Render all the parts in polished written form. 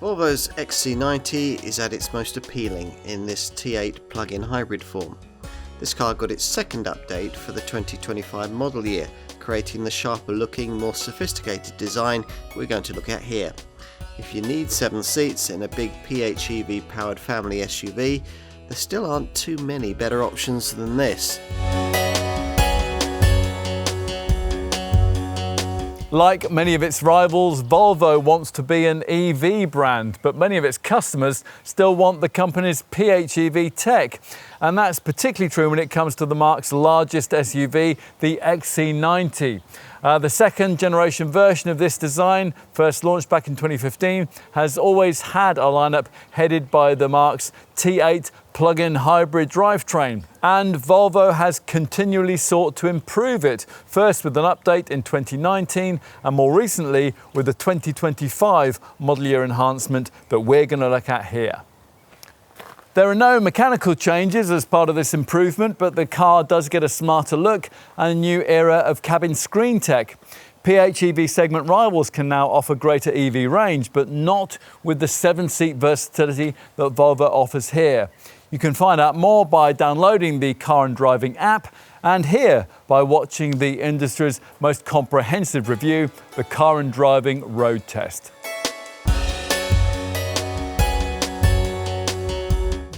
Volvo's XC90 is at its most appealing in this T8 plug-in hybrid form. This car got its second update for the 2025 model year, creating the sharper looking, more sophisticated design we're going to look at here. If you need 7 seats in a big PHEV-powered family SUV, there still aren't too many better options than this. Like many of its rivals, Volvo wants to be an EV brand, but many of its customers still want the company's PHEV tech. And that's particularly true when it comes to the marque's largest SUV, the XC90. The second generation version of this design, first launched back in 2015, has always had a lineup headed by the marque's T8 plug-in hybrid drivetrain. And Volvo has continually sought to improve it, first with an update in 2019 and more recently with the 2025 model year enhancement that we're going to look at here. There are no mechanical changes as part of this improvement, but the car does get a smarter look and a new era of cabin screen tech. PHEV segment rivals can now offer greater EV range, but not with the 7-seat versatility that Volvo offers here. You can find out more by downloading the Car and Driving app, and here by watching the industry's most comprehensive review, the Car and Driving Road Test.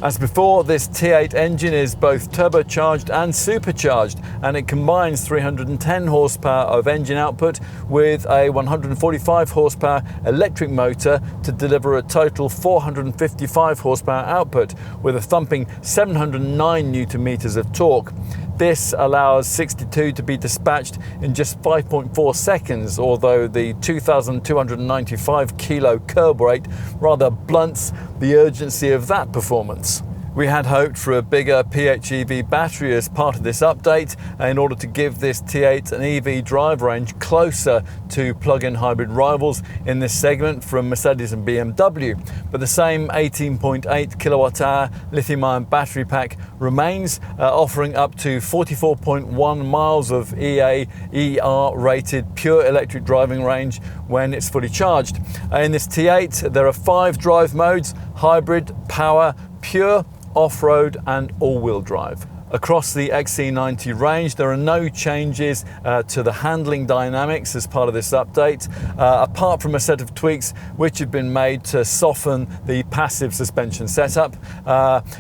As before, this T8 engine is both turbocharged and supercharged, and it combines 310 horsepower of engine output with a 145 horsepower electric motor to deliver a total 455 horsepower output with a thumping 709 newton meters of torque. This allows 62 to be dispatched in just 5.4 seconds, although the 2,295 kilo curb weight rather blunts the urgency of that performance. We had hoped for a bigger PHEV battery as part of this update in order to give this T8 an EV drive range closer to plug-in hybrid rivals in this segment from Mercedes and BMW. But the same 18.8 kilowatt-hour lithium-ion battery pack remains, offering up to 44.1 miles of EA/ER rated pure electric driving range when it's fully charged. In this T8 there are 5 drive modes: hybrid, power, pure, off-road and all-wheel drive. Across the XC90 range, there are no changes to the handling dynamics as part of this update, apart from a set of tweaks which have been made to soften the passive suspension setup.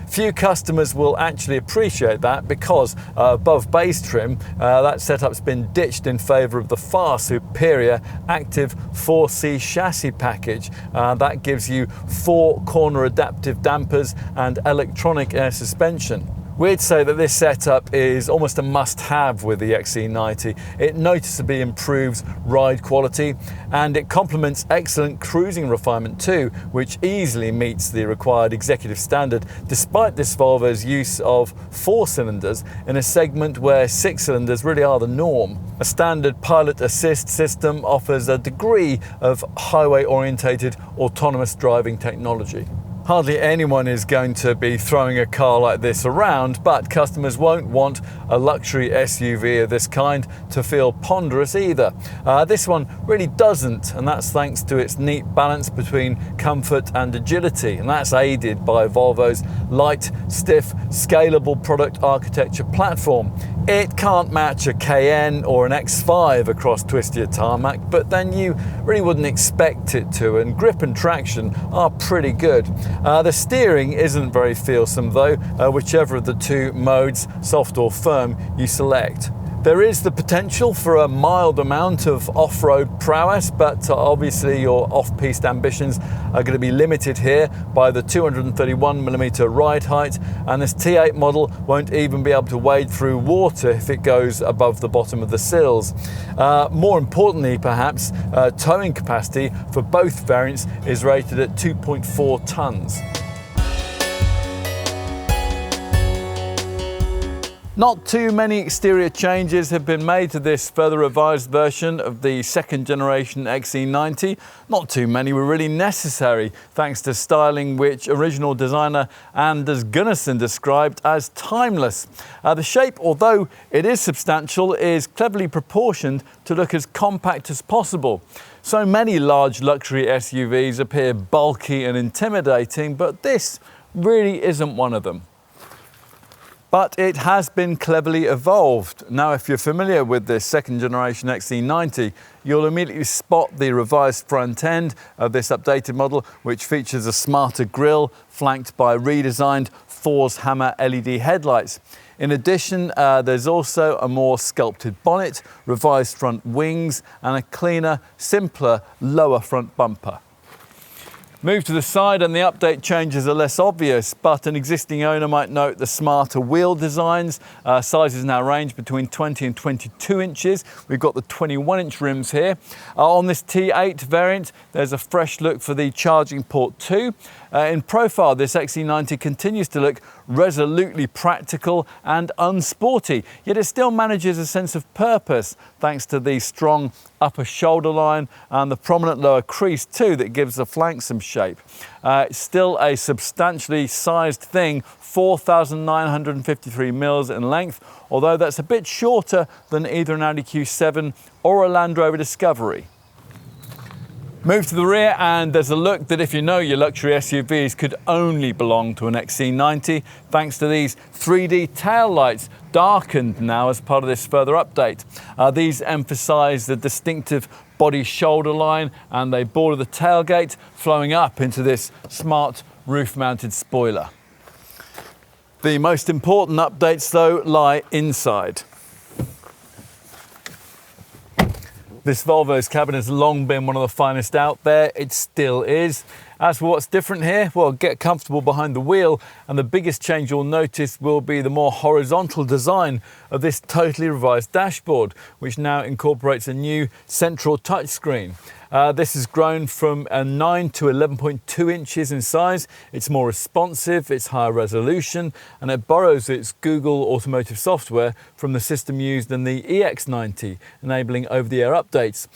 Few customers will actually appreciate that because above base trim, that setup's been ditched in favour of the far superior active 4C chassis package. That gives you 4 corner adaptive dampers and electronic air suspension. We'd say that this setup is almost a must-have with the XC90. It noticeably improves ride quality and it complements excellent cruising refinement too, which easily meets the required executive standard, despite this Volvo's use of 4 cylinders in a segment where 6 cylinders really are the norm. A standard pilot assist system offers a degree of highway-orientated autonomous driving technology. Hardly anyone is going to be throwing a car like this around, but customers won't want a luxury SUV of this kind to feel ponderous either. This one really doesn't, and that's thanks to its neat balance between comfort and agility, and that's aided by Volvo's light, stiff, scalable product architecture platform. It can't match a Cayenne or an X5 across twistier tarmac, but then you really wouldn't expect it to, and grip and traction are pretty good. The steering isn't very feelsome though, whichever of the 2 modes, soft or firm, you select. There is the potential for a mild amount of off-road prowess, but obviously your off-piste ambitions are going to be limited here by the 231mm ride height, and this T8 model won't even be able to wade through water if it goes above the bottom of the sills. More importantly perhaps, towing capacity for both variants is rated at 2.4 tonnes. Not too many exterior changes have been made to this further revised version of the second generation XC90. Not too many were really necessary, thanks to styling which original designer Anders Gunnarsson described as timeless. The shape, although it is substantial, is cleverly proportioned to look as compact as possible. So many large luxury SUVs appear bulky and intimidating, but this really isn't one of them. But it has been cleverly evolved. Now, if you're familiar with this second generation XC90, you'll immediately spot the revised front end of this updated model, which features a smarter grille flanked by redesigned Thor's Hammer LED headlights. In addition, there's also a more sculpted bonnet, revised front wings, and a cleaner, simpler, lower front bumper. Move to the side and the update changes are less obvious, but an existing owner might note the smarter wheel designs. Sizes now range between 20 and 22 inches. We've got the 21-inch rims here. On this T8 variant, there's a fresh look for the charging port too. In profile, this XC90 continues to look resolutely practical and unsporty, yet it still manages a sense of purpose thanks to the strong upper shoulder line and the prominent lower crease too that gives the flank some shape. It's still a substantially sized thing, 4,953 mils in length, although that's a bit shorter than either an Audi Q7 or a Land Rover Discovery. Move to the rear and there's a look that, if you know your luxury SUVs, could only belong to an XC90 thanks to these 3D tail lights, darkened now as part of this further update. These emphasize the distinctive body shoulder line and they border the tailgate, flowing up into this smart roof mounted spoiler. The most important updates though lie inside. This Volvo's cabin has long been one of the finest out there. It still is. As for what's different here, well, get comfortable behind the wheel, and the biggest change you'll notice will be the more horizontal design of this totally revised dashboard, which now incorporates a new central touchscreen. This has grown from 9 to 11.2 inches in size. It's more responsive, it's higher resolution, and it borrows its Google automotive software from the system used in the EX90, enabling over-the-air updates.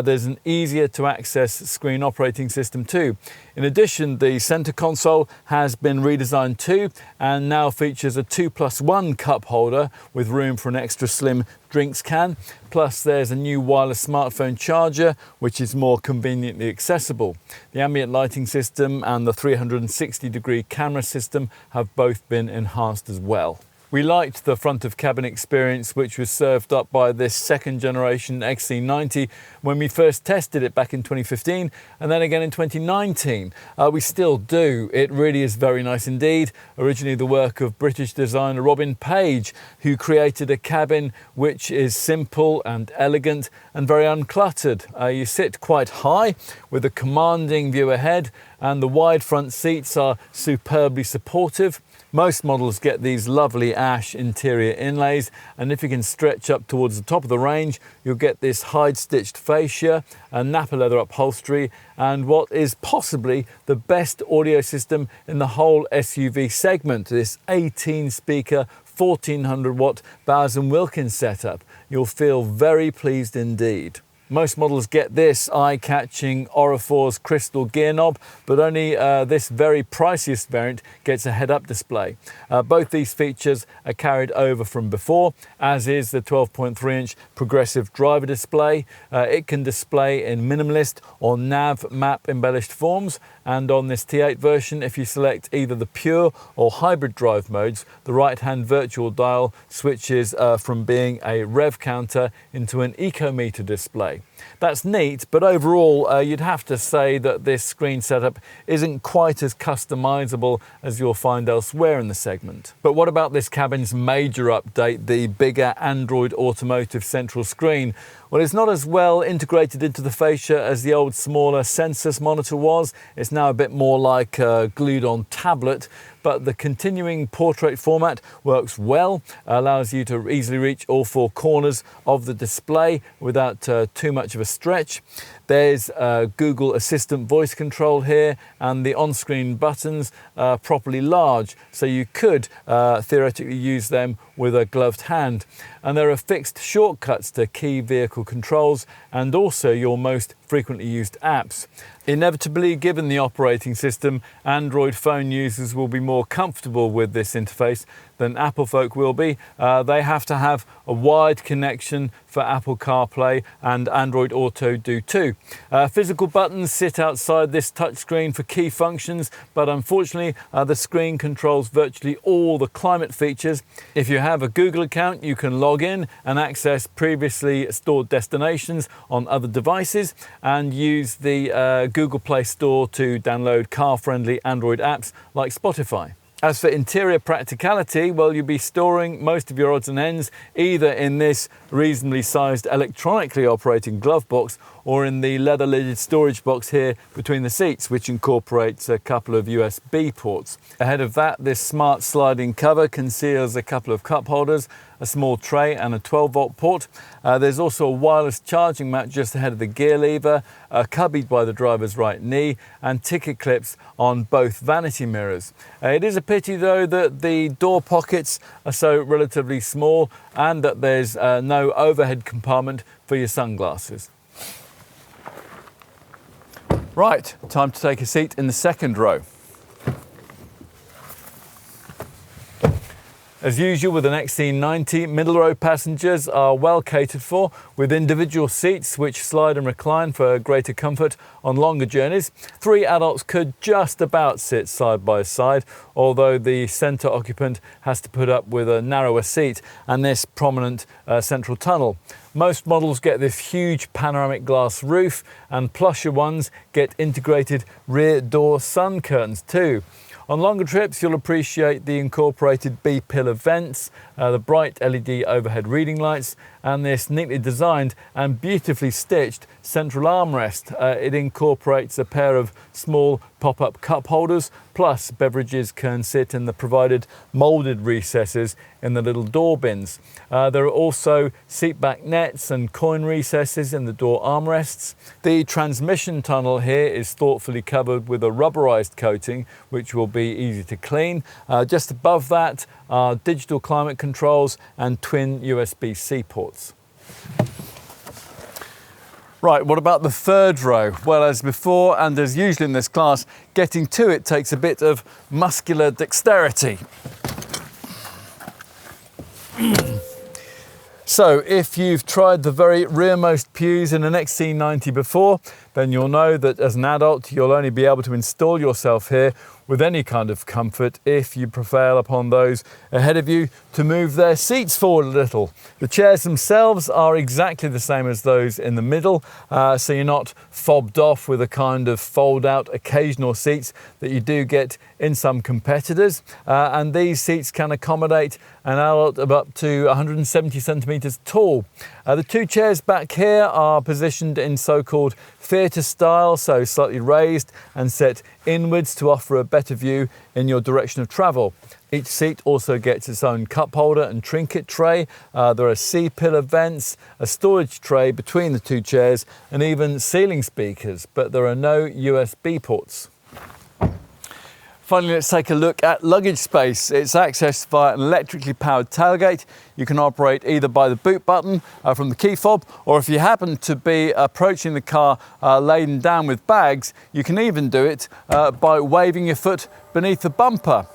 There's an easier to access screen operating system too. In addition, the center console has been redesigned too and now features a 2+1 cup holder with room for an extra slim drinks can. Plus there's a new wireless smartphone charger which is more conveniently accessible. The ambient lighting system and the 360-degree camera system have both been enhanced as well. We liked the front of cabin experience which was served up by this second generation XC90 when we first tested it back in 2015 and then again in 2019. We still do. It really is very nice indeed. Originally the work of British designer Robin Page, who created a cabin which is simple and elegant and very uncluttered. You sit quite high with a commanding view ahead and the wide front seats are superbly supportive. Most models get these lovely ash interior inlays, and if you can stretch up towards the top of the range, you'll get this hide-stitched fascia, a Napa leather upholstery, and what is possibly the best audio system in the whole SUV segment, this 18-speaker, 1400 watt Bowers & Wilkins setup. You'll feel very pleased indeed. Most models get this eye-catching Oriforce crystal gear knob, but only this very priciest variant gets a head-up display. Both these features are carried over from before, as is the 12.3-inch progressive driver display. It can display in minimalist or nav map embellished forms, and on this T8 version, if you select either the pure or hybrid drive modes, the right-hand virtual dial switches from being a rev counter into an ecometer display. That's neat, but overall you'd have to say that this screen setup isn't quite as customizable as you'll find elsewhere in the segment. But what about this cabin's major update, the bigger Android Automotive central screen? Well, it's not as well integrated into the fascia as the old smaller Sensus monitor was. It's now a bit more like a glued-on tablet, but the continuing portrait format works well, allows you to easily reach all four corners of the display without too much of a stretch. There's Google Assistant voice control here, and the on-screen buttons are properly large, so you could theoretically use them with a gloved hand. And there are fixed shortcuts to key vehicle controls and also your most frequently used apps. Inevitably, given the operating system, Android phone users will be more comfortable with this interface than Apple folk will be. They have to have a wide connection for Apple CarPlay, and Android Auto do too. Physical buttons sit outside this touchscreen for key functions, but unfortunately the screen controls virtually all the climate features. If you have a Google account, you can log in and access previously stored destinations on other devices and use the Google Play Store to download car-friendly Android apps like Spotify. As for interior practicality, well, you'll be storing most of your odds and ends either in this reasonably sized electronically operating glove box or in the leather-lidded storage box here between the seats, which incorporates a couple of USB ports. Ahead of that, this smart sliding cover conceals a couple of cup holders, a small tray and a 12-volt port. There's also a wireless charging mat just ahead of the gear lever, a cubby by the driver's right knee, and ticket clips on both vanity mirrors. It is a pity though that the door pockets are so relatively small and that there's no overhead compartment for your sunglasses. Right, time to take a seat in the second row. As usual with an XC90, middle row passengers are well catered for with individual seats which slide and recline for greater comfort on longer journeys. 3 adults could just about sit side by side, although the centre occupant has to put up with a narrower seat and this prominent central tunnel. Most models get this huge panoramic glass roof, and plusher ones get integrated rear door sun curtains too. On longer trips, you'll appreciate the incorporated B-pillar vents, the bright LED overhead reading lights, and this neatly designed and beautifully stitched central armrest. It incorporates a pair of small pop-up cup holders, plus beverages can sit in the provided moulded recesses in the little door bins. There are also seat back nets and coin recesses in the door armrests. The transmission tunnel here is thoughtfully covered with a rubberized coating, which will be easy to clean. Just above that are digital climate controls and twin USB-C ports. Right, what about the third row? Well, as before and as usual in this class, getting to it takes a bit of muscular dexterity. So if you've tried the very rearmost pews in an XC90 before, then you'll know that as an adult you'll only be able to install yourself here with any kind of comfort if you prevail upon those ahead of you to move their seats forward a little. The chairs themselves are exactly the same as those in the middle, so you're not fobbed off with a kind of fold out occasional seats that you do get in some competitors, and these seats can accommodate an adult of up to 170 centimetres tall. The 2 chairs back here are positioned in so-called theatre style, so slightly raised and set inwards to offer a better view in your direction of travel. Each seat also gets its own cup holder and trinket tray. There are C-pillar vents, a storage tray between the 2 chairs, and even ceiling speakers, but there are no USB ports. Finally, let's take a look at luggage space. It's accessed via an electrically powered tailgate. You can operate either by the boot button from the key fob, or if you happen to be approaching the car laden down with bags, you can even do it by waving your foot beneath the bumper.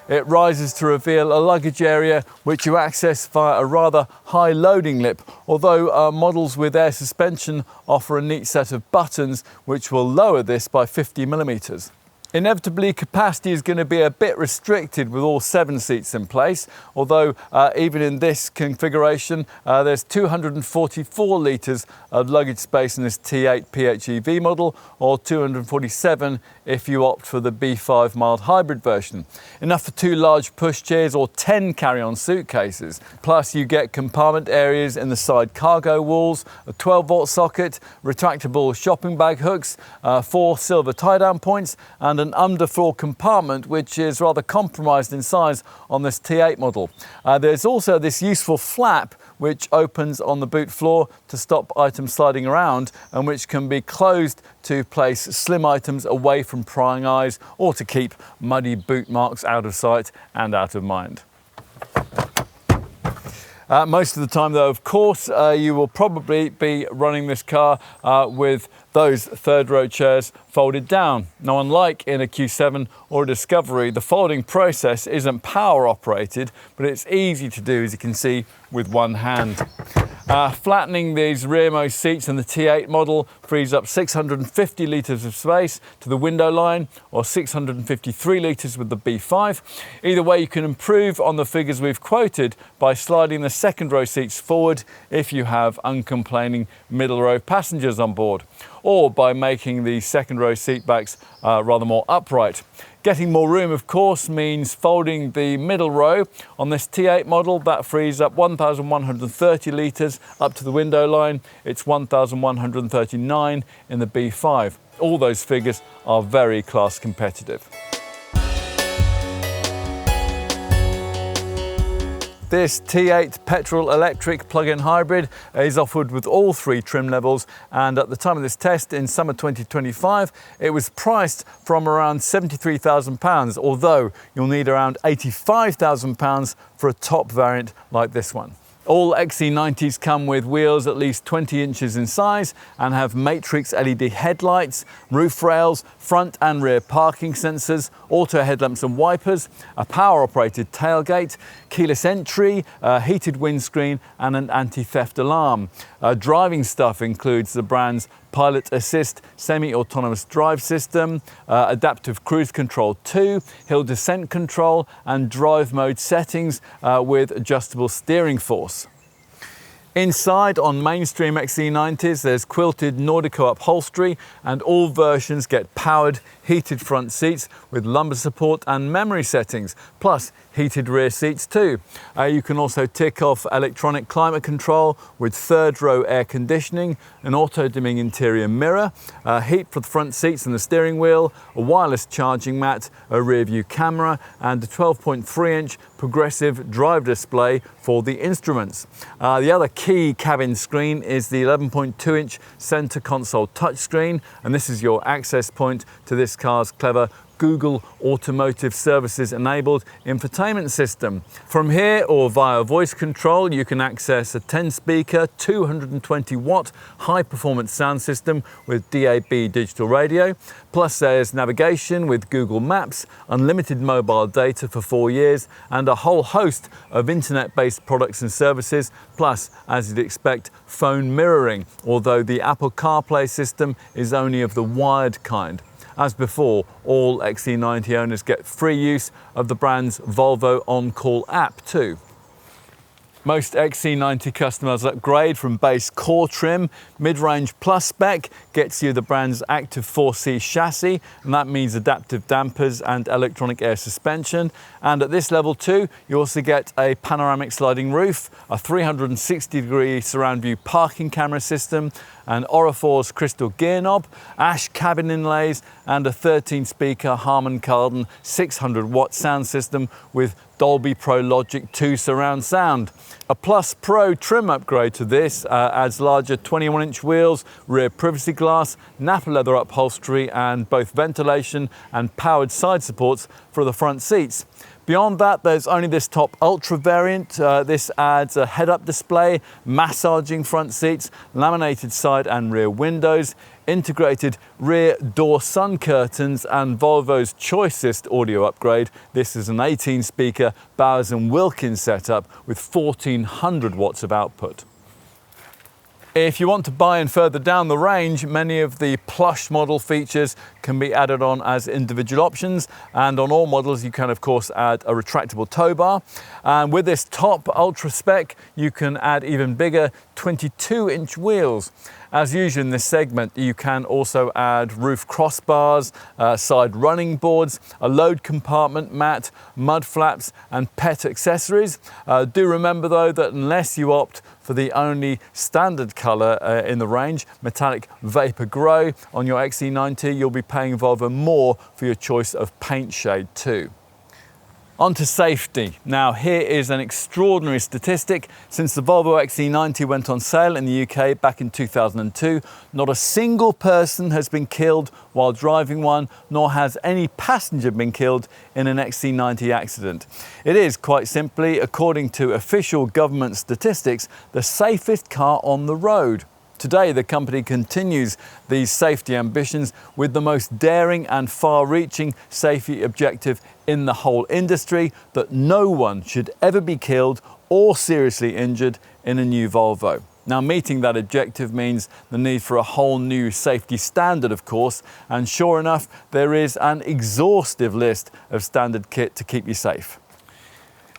It rises to reveal a luggage area which you access via a rather high loading lip, although models with air suspension offer a neat set of buttons which will lower this by 50mm. Inevitably, capacity is going to be a bit restricted with all 7 seats in place, although even in this configuration there's 244 litres of luggage space in this T8 PHEV model, or 247 if you opt for the B5 mild hybrid version. Enough for 2 large pushchairs or 10 carry-on suitcases. Plus you get compartment areas in the side cargo walls, a 12-volt socket, retractable shopping bag hooks, 4 silver tie-down points, and an underfloor compartment which is rather compromised in size on this T8 model. There's also this useful flap which opens on the boot floor to stop items sliding around, and which can be closed to place slim items away from prying eyes or to keep muddy boot marks out of sight and out of mind. Most of the time though, of course, you will probably be running this car with those third row chairs folded down. Now, unlike in a Q7 or a Discovery, the folding process isn't power operated, but it's easy to do, as you can see, with one hand. Flattening these rearmost seats in the T8 model frees up 650 litres of space to the window line, or 653 litres with the B5. Either way, you can improve on the figures we've quoted by sliding the second row seats forward if you have uncomplaining middle row passengers on board, or by making the second row seat backs rather more upright. Getting more room, of course, means folding the middle row. On this T8 model, that frees up 1,130 litres up to the window line. It's 1,139 in the B5. All those figures are very class competitive. This T8 petrol electric plug-in hybrid is offered with all three trim levels, and at the time of this test in summer 2025 it was priced from around £73,000, although you'll need around £85,000 for a top variant like this one. All XC90s come with wheels at least 20 inches in size and have matrix LED headlights, roof rails, front and rear parking sensors, auto headlamps and wipers, a power-operated tailgate, keyless entry, a heated windscreen and an anti-theft alarm. Driving stuff includes the brand's Pilot Assist semi-autonomous drive system, adaptive cruise control 2, hill descent control and drive mode settings with adjustable steering force. Inside, on mainstream XC90s, there's quilted Nordico upholstery, and all versions get powered heated front seats with lumbar support and memory settings, plus heated rear seats too. You can also tick off electronic climate control with third row air conditioning, an auto dimming interior mirror, heat for the front seats and the steering wheel, a wireless charging mat, a rear view camera and a 12.3-inch progressive drive display for the instruments. The other key cabin screen is the 11.2-inch center console touchscreen, and this is your access point to this car's clever Google Automotive Services enabled infotainment system. From here or via voice control, you can access a 10-speaker, 220-watt high-performance sound system with DAB digital radio. Plus there's navigation with Google Maps, unlimited mobile data for 4 years, and a whole host of internet-based products and services, plus, as you'd expect, phone mirroring, although the Apple CarPlay system is only of the wired kind. As before, all XC90 owners get free use of the brand's Volvo On-Call app too. Most XC90 customers upgrade from base core trim. Mid-range plus spec gets you the brand's Active 4C chassis, and that means adaptive dampers and electronic air suspension. And at this level too, you also get a panoramic sliding roof, a 360-degree surround view parking camera system, an Oriforce crystal gear knob, ash cabin inlays, and a 13-speaker Harman Kardon 600-watt sound system with Dolby Pro Logic 2 surround sound. A Plus Pro trim upgrade to this adds larger 21-inch wheels, rear privacy glass, Napa leather upholstery, and both ventilation and powered side supports for the front seats. Beyond that, there's only this top Ultra variant. This adds a head-up display, massaging front seats, laminated side and rear windows, integrated rear door sun curtains, and Volvo's choicest audio upgrade. This is an 18-speaker Bowers & Wilkins setup with 1,400 watts of output. If you want to buy in further down the range, many of the plush model features can be added on as individual options, and on all models you can of course add a retractable tow bar. And with this top ultra spec you can add even bigger 22-inch wheels. As usual in this segment, you can also add roof crossbars, side running boards, a load compartment mat, mud flaps and pet accessories. Do remember though that unless you opt for the only standard colour in the range, metallic vapor grey, on your XC90, you'll be paying Volvo more for your choice of paint shade too. On to safety. Now here is an extraordinary statistic. Since the Volvo XC90 went on sale in the UK back in 2002, not a single person has been killed while driving one, nor has any passenger been killed in an XC90 accident. It is, quite simply, according to official government statistics, the safest car on the road. Today, the company continues these safety ambitions with the most daring and far-reaching safety objective in the whole industry, that no one should ever be killed or seriously injured in a new Volvo. Now, meeting that objective means the need for a whole new safety standard, of course, and sure enough, there is an exhaustive list of standard kit to keep you safe.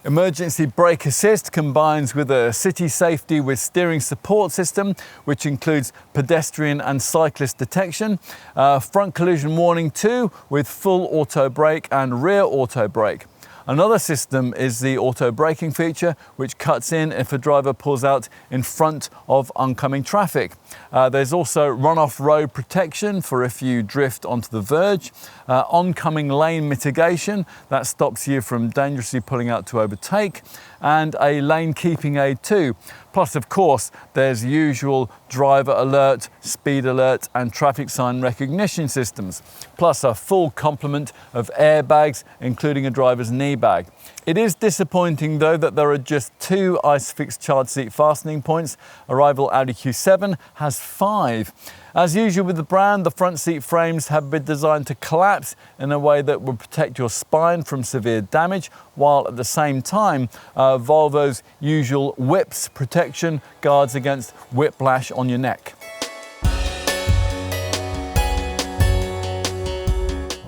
Emergency brake assist combines with a city safety with steering support system, which includes pedestrian and cyclist detection, front collision warning too, with full auto brake and rear auto brake. Another system is the auto braking feature, which cuts in if a driver pulls out in front of oncoming traffic. There's also run-off road protection for if you drift onto the verge, oncoming lane mitigation that stops you from dangerously pulling out to overtake, and a lane keeping aid too. Plus, of course, there's usual driver alert, speed alert and traffic sign recognition systems, plus a full complement of airbags, including a driver's knee bag. It is disappointing though that there are just 2 ISOFIX child seat fastening points. A rival Audi Q7 has 5. As usual with the brand, the front seat frames have been designed to collapse in a way that will protect your spine from severe damage, while at the same time, Volvo's usual whips protection guards against whiplash on your neck.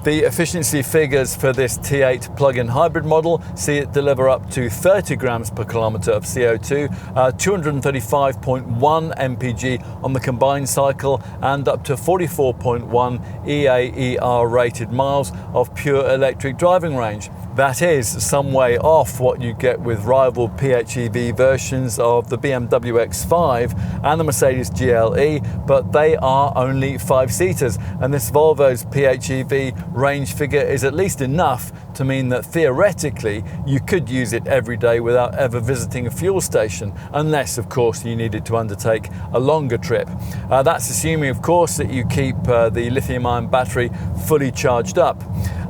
The efficiency figures for this T8 plug-in hybrid model see it deliver up to 30 grams per kilometre of CO2, 235.1 mpg on the combined cycle, and up to 44.1 EAER rated miles of pure electric driving range. That is some way off what you get with rival PHEV versions of the BMW X5 and the Mercedes GLE, but they are only 5-seaters, and this Volvo's PHEV range figure is at least enough to mean that theoretically you could use it every day without ever visiting a fuel station, unless of course you needed to undertake a longer trip. That's assuming of course that you keep the lithium-ion battery fully charged up.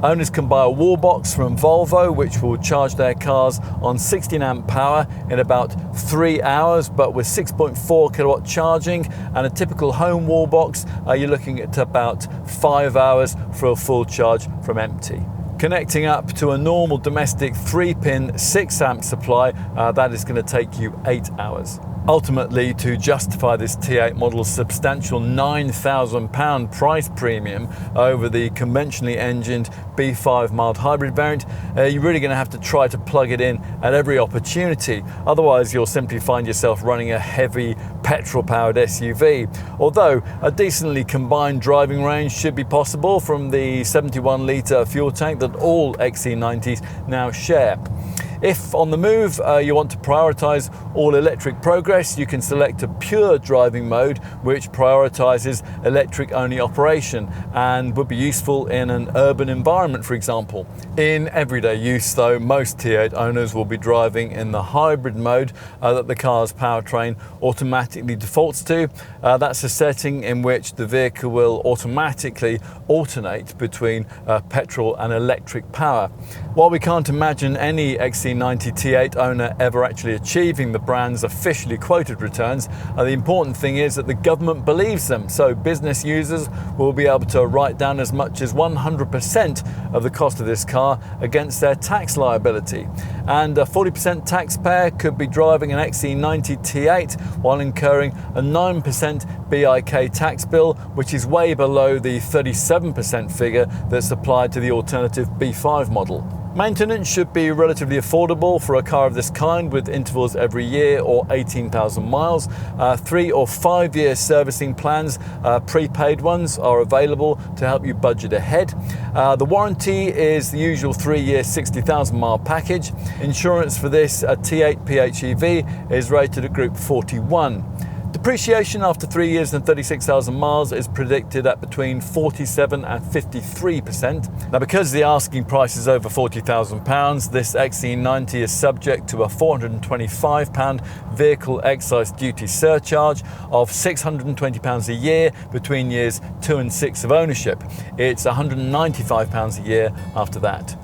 Owners can buy a wall box from Volvo, which will charge their cars on 16 amp power in about 3 hours, but with 6.4 kilowatt charging, and a typical home wall box, you're looking at about 5 hours for a full charge from empty. Connecting up to a normal domestic 3-pin 6 amp supply, that is going to take you 8 hours. Ultimately, to justify this T8 model's substantial £9,000 price premium over the conventionally engined B5 mild hybrid variant, you're really going to have to try to plug it in at every opportunity. Otherwise, you'll simply find yourself running a heavy petrol-powered SUV. Although a decently combined driving range should be possible from the 71-litre fuel tank that all XC90s now share. If on the move you want to prioritise all-electric progress, you can select a pure driving mode which prioritises electric-only operation and would be useful in an urban environment, for example. In everyday use though, most T8 owners will be driving in the hybrid mode that the car's powertrain automatically defaults to. That's a setting in which the vehicle will automatically alternate between petrol and electric power. While we can't imagine any XC90 T8 owner ever actually achieving the brand's officially quoted returns, the important thing is that the government believes them, so business users will be able to write down as much as 100% of the cost of this car against their tax liability. And a 40% taxpayer could be driving an XC90 T8 while incurring a 9% BIK tax bill, which is way below the 37% figure that's applied to the alternative B5 model. Maintenance should be relatively affordable for a car of this kind, with intervals every year or 18,000 miles. 3 or 5 year servicing plans, prepaid ones, are available to help you budget ahead. The warranty is the usual 3-year 60,000 mile package. Insurance for this T8 PHEV is rated at Group 41. Depreciation after 3 years and 36,000 miles is predicted at between 47 and 53%. Now, because the asking price is over £40,000, this XC90 is subject to a £425 vehicle excise duty surcharge of £620 a year between years 2 and 6 of ownership. It's £195 a year after that.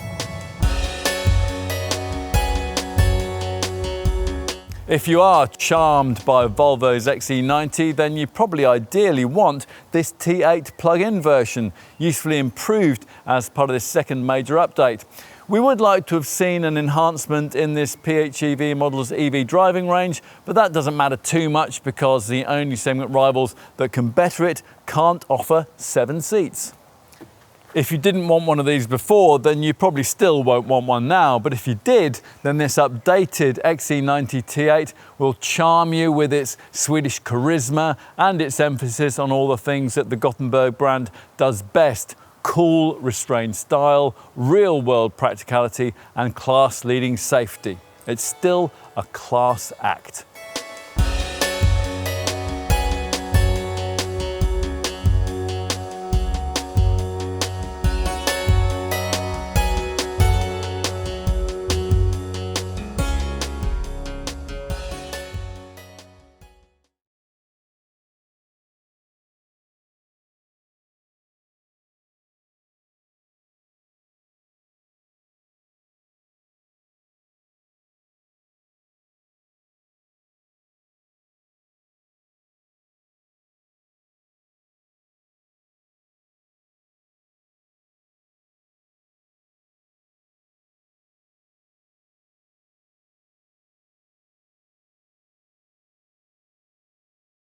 If you are charmed by Volvo's XC90, then you probably ideally want this T8 plug-in version, usefully improved as part of this second major update. We would like to have seen an enhancement in this PHEV model's EV driving range, but that doesn't matter too much because the only segment rivals that can better it can't offer 7 seats. If you didn't want one of these before, then you probably still won't want one now. But if you did, then this updated XC90 T8 will charm you with its Swedish charisma and its emphasis on all the things that the Gothenburg brand does best: cool, restrained style, real-world practicality, and class-leading safety. It's still a class act.